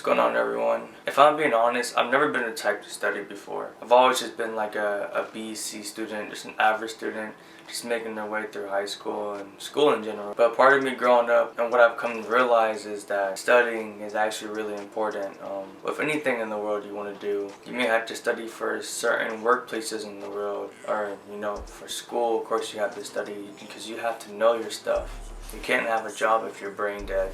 going on, everyone? If I'm being honest, I've never been the type to study before. I've always just been like a B, C student, just an average student, just making their way through high school and school in general. But part of me growing up and what I've come to realize is that studying is actually really important. With anything in the world you want to do, you may have to study for certain workplaces in the world, or for school, of course you have to study because you have to know your stuff. You can't have a job if you're brain dead,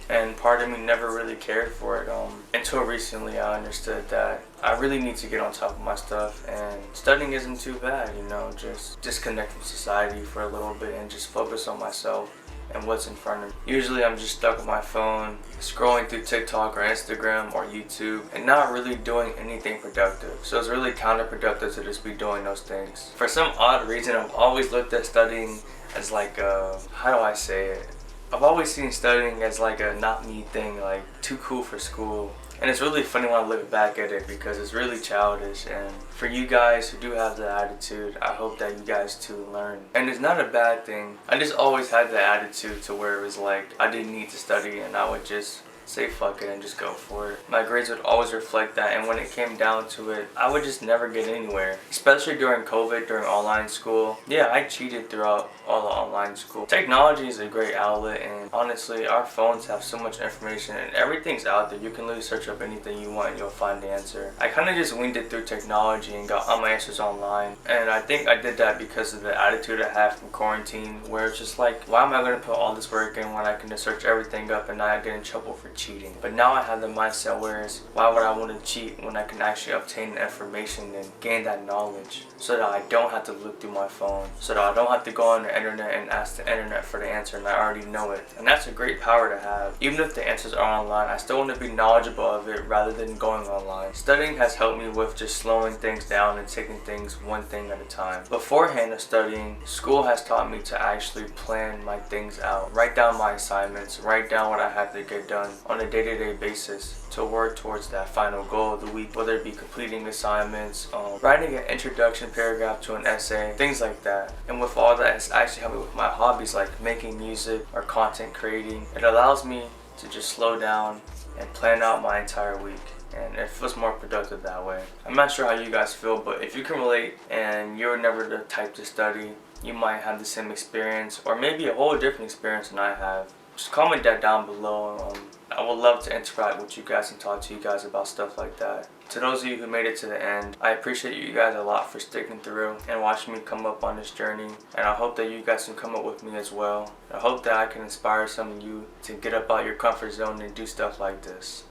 And part of me never really cared for it until recently I understood that I really need to get on top of my stuff, and studying isn't too bad, Just disconnect from society for a little bit and just focus on myself and what's in front of me. Usually I'm just stuck on my phone, scrolling through TikTok or Instagram or YouTube and not really doing anything productive. So it's really counterproductive to just be doing those things. For some odd reason, I've always looked at studying as like how do I say it? I've always seen studying as like a not me thing, like too cool for school. And it's really funny when I look back at it because it's really childish. And for you guys who do have the attitude, I hope that you guys too learn. And it's not a bad thing. I just always had the attitude to where it was like I didn't need to study and I would just say fuck it and just go for it. My grades would always reflect that, and when it came down to it, I would just never get anywhere. Especially during COVID, during online school. Yeah, I cheated throughout all the online school. Technology is a great outlet, and honestly, our phones have so much information and everything's out there. You can literally search up anything you want and you'll find the answer. I kind of just winged it through technology and got all my answers online, and I think I did that because of the attitude I had from quarantine, where it's just like, why am I going to put all this work in when I can just search everything up and not get in trouble for cheating? But now I have the mindset where it's, why would I want to cheat when I can actually obtain the information and gain that knowledge so that I don't have to look through my phone, so that I don't have to go on the internet and ask the internet for the answer and I already know it. And that's a great power to have. Even if the answers are online, I still want to be knowledgeable of it rather than going online. Studying has helped me with just slowing things down and taking things one thing at a time. Beforehand of studying, school has taught me to actually plan my things out. Write down my assignments, write down what I have to get done on a day-to-day basis to work towards that final goal of the week, whether it be completing assignments, writing an introduction paragraph to an essay, things like that. And with all that, it's actually helped me with my hobbies like making music or content creating. It allows me to just slow down and plan out my entire week, and it feels more productive that way. I'm not sure how you guys feel, but if you can relate and you're never the type to study, you might have the same experience or maybe a whole different experience than I have. Just comment that down below. I would love to interact with you guys and talk to you guys about stuff like that. To those of you who made it to the end, I appreciate you guys a lot for sticking through and watching me come up on this journey. And I hope that you guys can come up with me as well. I hope that I can inspire some of you to get up out your comfort zone and do stuff like this.